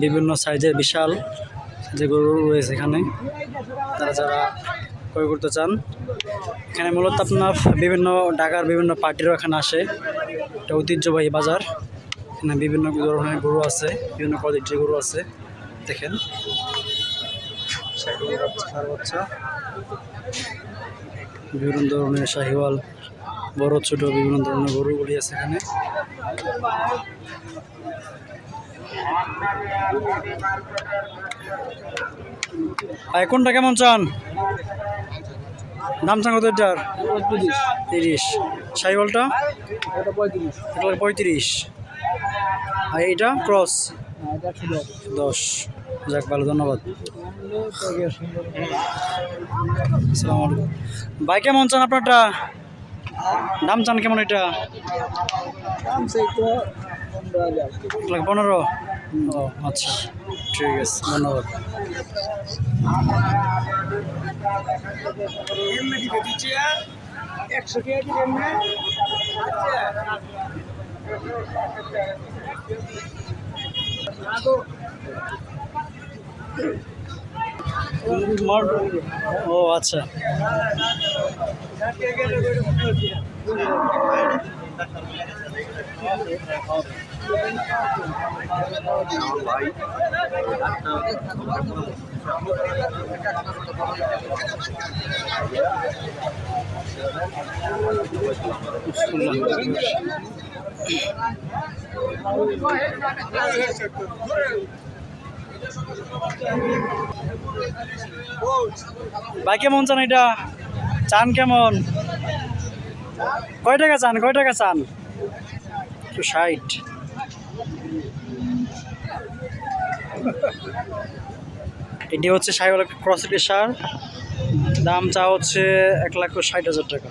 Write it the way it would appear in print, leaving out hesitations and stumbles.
বিভিন্ন সাইজের বিশাল যে গরু রয়েছে এখানে, তারা যারা ক্রয় করতে চান। এখানে মূলত আপনার বিভিন্ন ঢাকার বিভিন্ন পার্টিরও এখানে আসে। এটা ঐতিহ্যবাহী বাজার। এখানে বিভিন্ন ধরনের গরু আছে, বিভিন্ন কোয়ালিটির গরু আছে। দেখেন বাচ্চা, বিভিন্ন ধরনের শাহিওয়াল, বড় ছোট বিভিন্ন ধরনের গরুগুলি আছে এখানে। কোনটা কেমন চান? দাম চান কত? এটার 30। শাহিওয়ালটা 35। আর এইটা ক্রস 10। যাক, ভালো, ধন্যবাদ। আসসালামু আলাইকুম ভাই, কেমন চান আপনারটা? দাম চান কেমন এটা? 15। ও আচ্ছা, ঠিক আছে, ধন্যবাদ। ও আচ্ছা, ভাই কেমন চান এটা? চান কেমন? কয় টাকা চান? 60। এটি হচ্ছে শাহিওয়াল ক্রস পেশার। দাম চা হচ্ছে 1,60,000 টাকা।